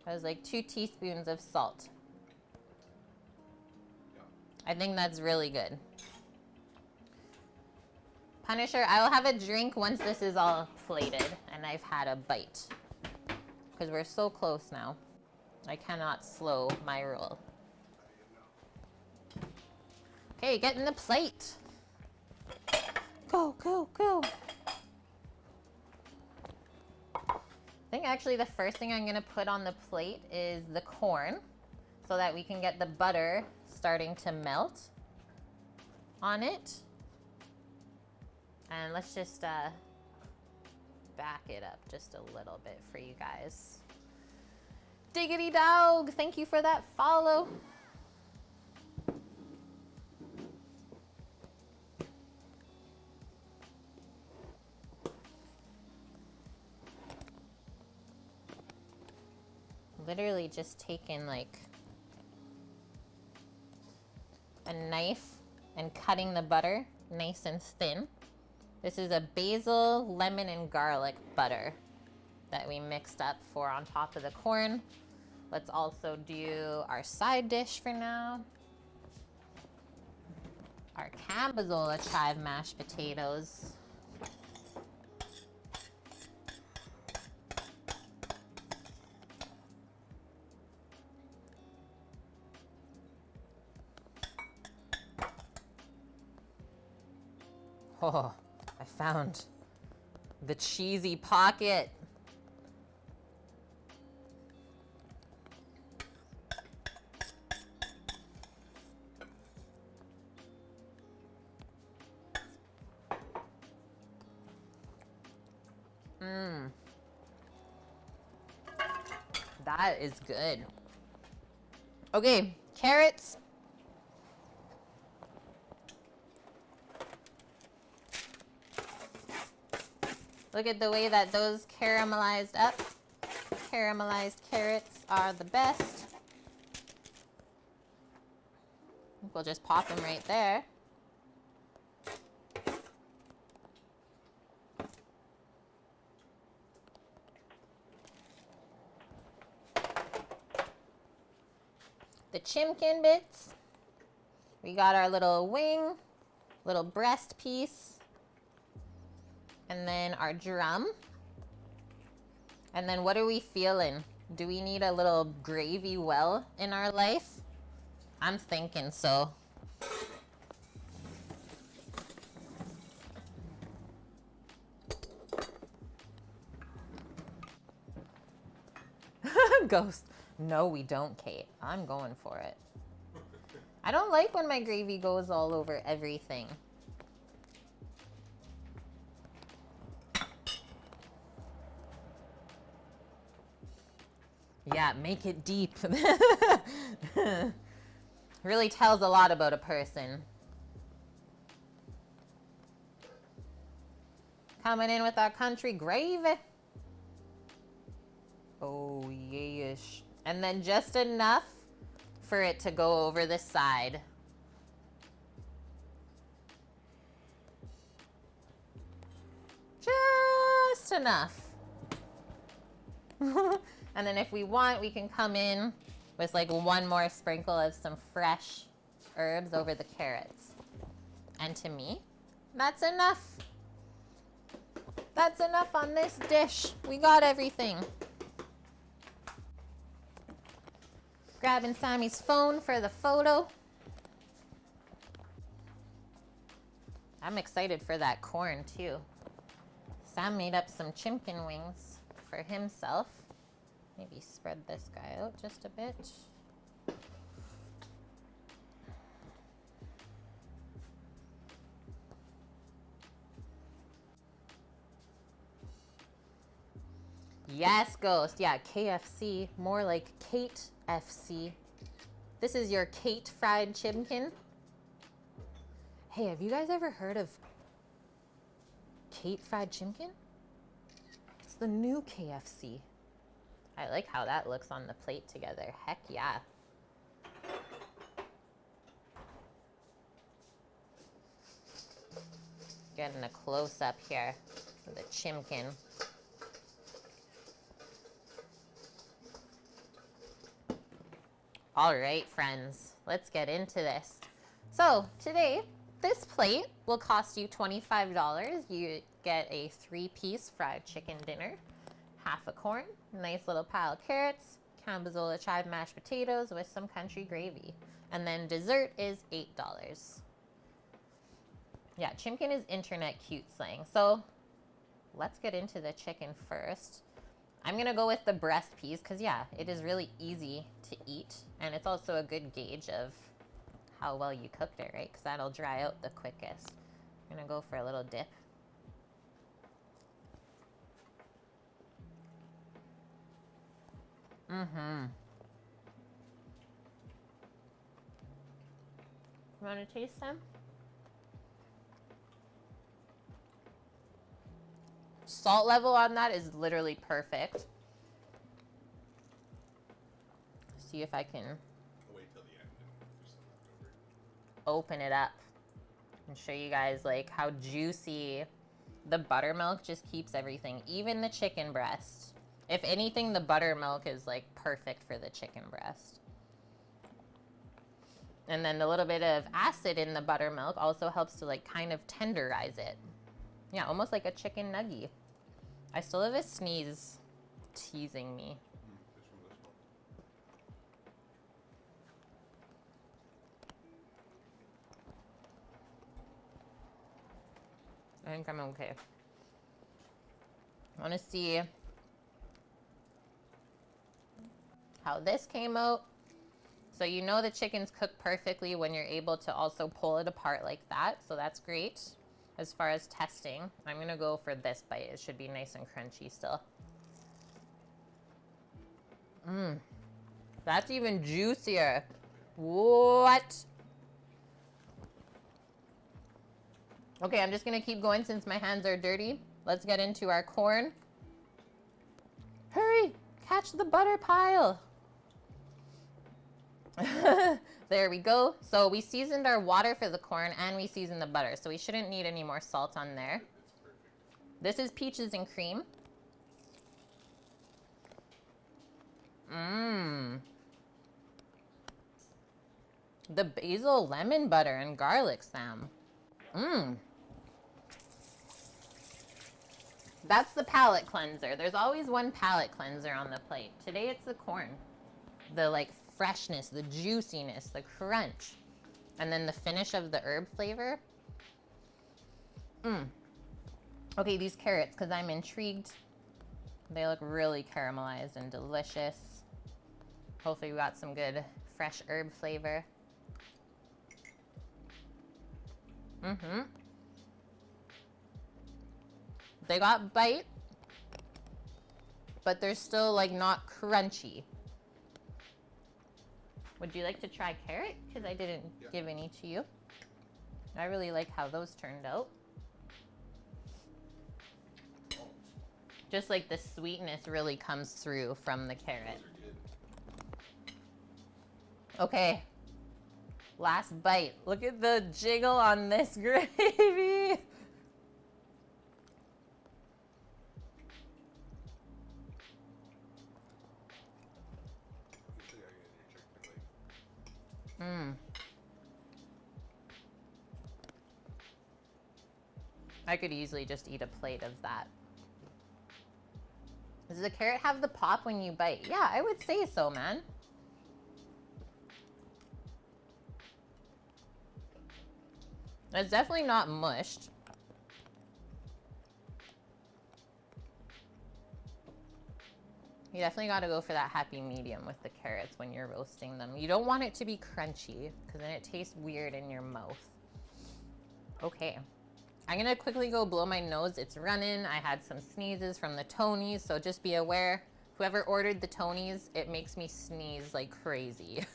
A: That was like 2 teaspoons of salt.
B: Yeah.
A: I think that's really good. Punisher, I will have a drink once this is all plated and I've had a bite. Because we're so close now. I cannot slow my roll. Okay, get in the plate. Go, go, go. I think actually the first thing I'm gonna put on the plate is the corn so that we can get the butter starting to melt on it. And let's just back it up just a little bit for you guys. Diggity dog, thank you for that follow. Literally just taking like a knife and cutting the butter nice and thin. This is a basil, lemon, and garlic butter that we mixed up for on top of the corn. Let's also do our side dish for now. Our Cambozola chive mashed potatoes. Oh, I found the cheesy pocket. That is good. Okay, carrots. Look at the way that those caramelized up. Caramelized carrots are the best. We'll just pop them right there. The chimkin bits. We got our little wing, little breast piece. And then our drum. And then what are we feeling? Do we need a little gravy well in our life? I'm thinking so. Ghost. No, we don't, Kate. I'm going for it. I don't like when my gravy goes all over everything. Yeah, make it deep. Really tells a lot about a person. Coming in with our country gravy. Oh, yes. And then just enough for it to go over the side. enough. And then if we want, we can come in with like one more sprinkle of some fresh herbs over the carrots. And to me, that's enough. That's enough on this dish. We got everything. Grabbing Sammy's phone for the photo. I'm excited for that corn too. Sam made up some chicken wings for himself. Maybe spread this guy out just a bit. Yes, Ghost. Yeah, KFC. More like Kate FC. This is your Kate fried chimkin. Hey, have you guys ever heard of Kate fried chimkin? It's the new KFC. I like how that looks on the plate together. Heck yeah. Getting a close-up here of the chimkin. All right, friends, let's get into this. So today, this plate will cost you $25. You get a 3-piece fried chicken dinner, half a corn, nice little pile of carrots, Cambozola chive mashed potatoes with some country gravy. And then dessert is $8. Yeah, chimkin is internet cute slang. So let's get into the chicken first. I'm gonna go with the breast piece because yeah, it is really easy to eat. And it's also a good gauge of how well you cooked it, right? Because that'll dry out the quickest. I'm gonna go for a little dip. Mm-hmm. You wanna taste some? Salt level on that is literally perfect. See if I can
B: Wait till the end and do some leftover.
A: open it up and show you guys like how juicy the buttermilk just keeps everything, even the chicken breast. If anything, the buttermilk is like perfect for the chicken breast. And then the little bit of acid in the buttermilk also helps to like kind of tenderize it. Yeah, almost like a chicken nugget. I still have a sneeze teasing me.
B: Just from this one.
A: I think I'm okay. I want to see how this came out. So you know the chicken's cooked perfectly when you're able to also pull it apart like that. So that's great. As far as testing, I'm gonna go for this bite. It should be nice and crunchy still. Mmm. That's even juicier. What? Okay, I'm just gonna keep going since my hands are dirty. Let's get into our corn. Hurry, catch the butter pile. There we go. So we seasoned our water for the corn and we seasoned the butter. So we shouldn't need any more salt on there.
B: It's perfect.
A: This is peaches and cream. Mmm. The basil lemon butter and garlic, Sam. Mmm. That's the palate cleanser. There's always one palate cleanser on the plate. Today it's the corn. The like freshness, the juiciness, the crunch. And then the finish of the herb flavor. Mmm. Okay, these carrots, because I'm intrigued. They look really caramelized and delicious. Hopefully we got some good fresh herb flavor. Mm-hmm. They got bite, but they're still like not crunchy. Would you like to try carrot? Because I didn't give any to you. I really like how those turned out. Just like the sweetness really comes through from the carrot. Okay. Last bite. Look at the jiggle on this gravy. Mmm. I could easily just eat a plate of that. Does the carrot have the pop when you bite? Yeah, I would say so, man. It's definitely not mushed. You definitely got to go for that happy medium with the carrots when you're roasting them. You don't want it to be crunchy because then it tastes weird in your mouth. Okay. I'm going to quickly go blow my nose. It's running. I had some sneezes from the Tonys, so just be aware. Whoever ordered the Tonys, it makes me sneeze like crazy.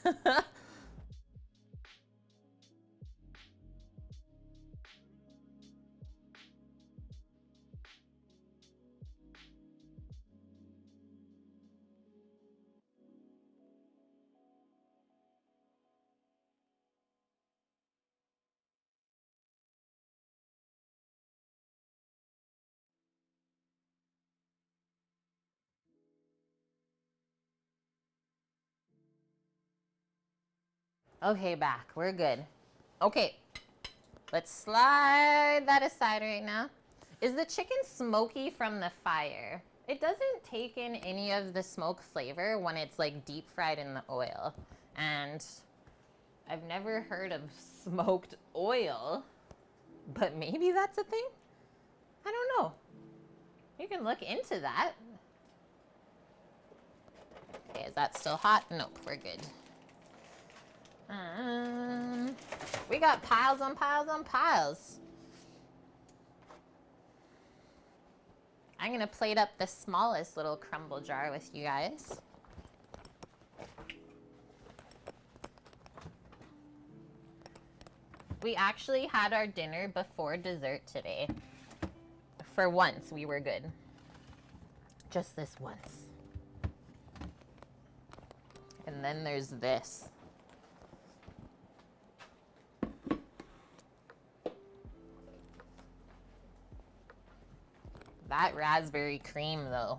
A: Okay, back. We're good. Okay, let's slide that aside right now. Is the chicken smoky from the fire? It doesn't take in any of the smoke flavor when it's like deep fried in the oil. And I've never heard of smoked oil, but maybe that's a thing? I don't know. You can look into that. Okay, is that still hot? Nope, we're good. We got piles on piles on piles. I'm gonna plate up the smallest little crumble jar with you guys. We actually had our dinner before dessert today. For once, we were good. Just this once. And then there's this. That raspberry cream, though.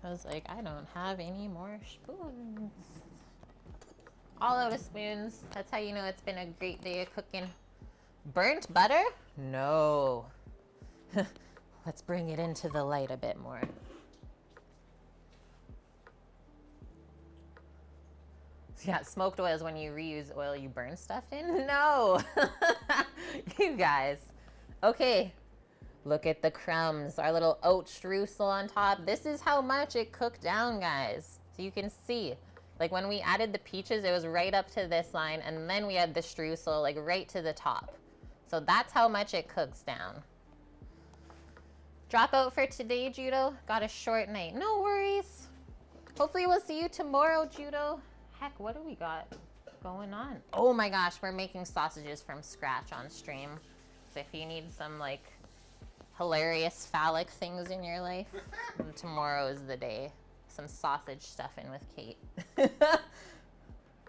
A: I was like, I don't have any more spoons. All out of spoons. That's how you know it's been a great day of cooking. Burnt butter? No. Let's bring it into the light a bit more. Yeah, smoked oil is when you reuse oil you burn stuff in? No! You guys. Okay. Look at the crumbs. Our little oat streusel on top. This is how much it cooked down, guys. So you can see. Like when we added the peaches, it was right up to this line. And then we had the streusel like right to the top. So that's how much it cooks down. Drop out for today, Judo. Got a short night. No worries. Hopefully we'll see you tomorrow, Judo. Heck, what do we got going on? Oh my gosh, we're making sausages from scratch on stream. So if you need some like hilarious phallic things in your life, tomorrow is the day. Some sausage stuffing with Kate.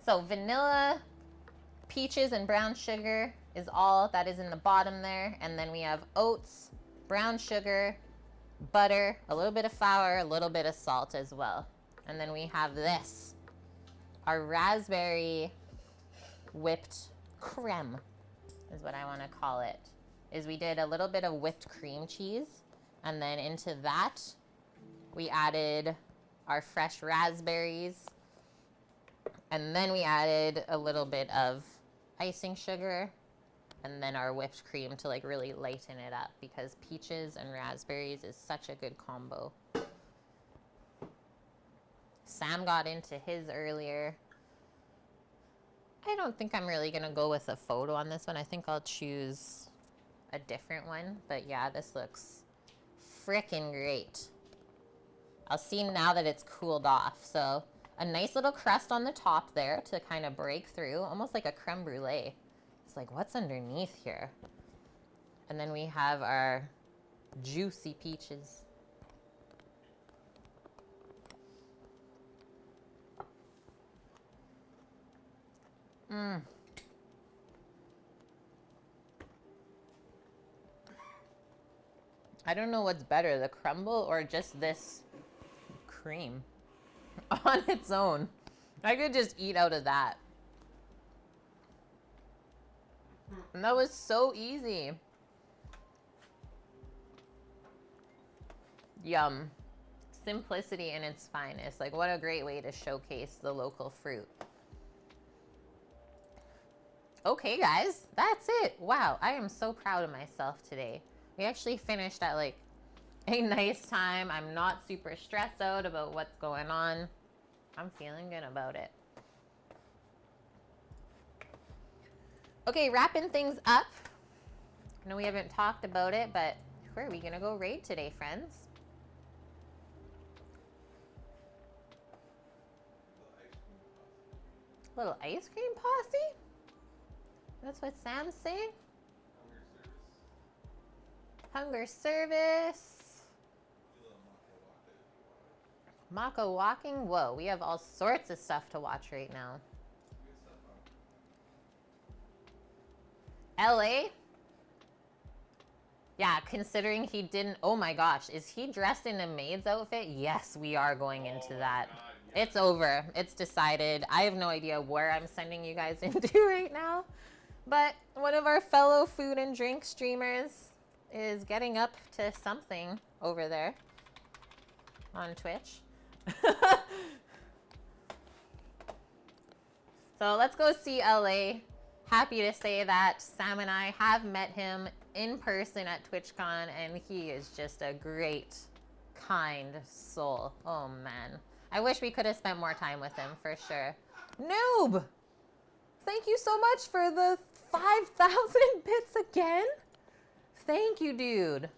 A: So vanilla, peaches, and brown sugar is all that is in the bottom there. And then we have oats, brown sugar, butter, a little bit of flour, a little bit of salt as well. And then we have this, our raspberry whipped creme is what I want to call it. Is we did a little bit of whipped cream cheese, and then into that we added our fresh raspberries, and then we added a little bit of icing sugar, and then our whipped cream to like really lighten it up, because peaches and raspberries is such a good combo. Sam got into his earlier. I don't think I'm really gonna go with a photo on this one. I think I'll choose a different one, but yeah, this looks frickin' great. I'll see now that it's cooled off. So a nice little crust on the top there to kind of break through, almost like a creme brulee. It's like, what's underneath here? And then we have our juicy peaches. I don't know what's better, the crumble or just this cream on its own. I could just eat out of that. And that was so easy. Yum. Simplicity in its finest. Like, what a great way to showcase the local fruit. Okay, guys, that's it. Wow, I am so proud of myself today. We actually finished at like a nice time. I'm not super stressed out about what's going on. I'm feeling good about it. Okay, wrapping things up. I know we haven't talked about it, but where are we gonna go raid today, friends? Little ice cream posse? That's what Sam's saying? Hunger service. Mako walking? Whoa, we have all sorts of stuff to watch right now. LA? Yeah, considering he didn't, oh my gosh, is he dressed in a maid's outfit? Yes, we are going into that. God, yes. It's over, it's decided. I have no idea where I'm sending you guys into right now. But one of our fellow food and drink streamers is getting up to something over there on Twitch. So let's go see LA. Happy to say that Sam and I have met him in person at TwitchCon, and he is just a great, kind soul. Oh man. I wish we could have spent more time with him for sure. Noob! Thank you so much for the 5,000 bits again. Thank you, dude.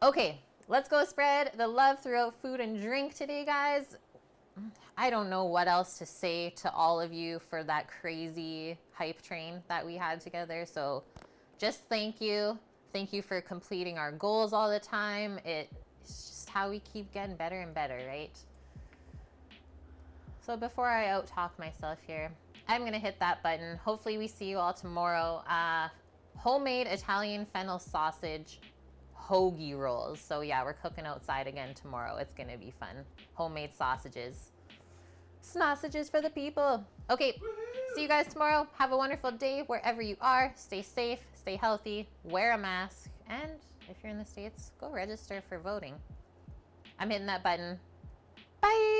A: Okay, let's go spread the love throughout food and drink today, guys. I don't know what else to say to all of you for that crazy hype train that we had together. So just thank you. Thank you for completing our goals all the time. It's just how we keep getting better and better, right? So before I out-talk myself here, I'm gonna hit that button. Hopefully we see you all tomorrow. Homemade Italian fennel sausage hoagie rolls. So yeah, we're cooking outside again tomorrow. It's gonna be fun. Homemade sausages. Sausages for the people. Okay, see you guys tomorrow. Have a wonderful day wherever you are. Stay safe, stay healthy, wear a mask, and if you're in the States, go register for voting. I'm hitting that button. Bye!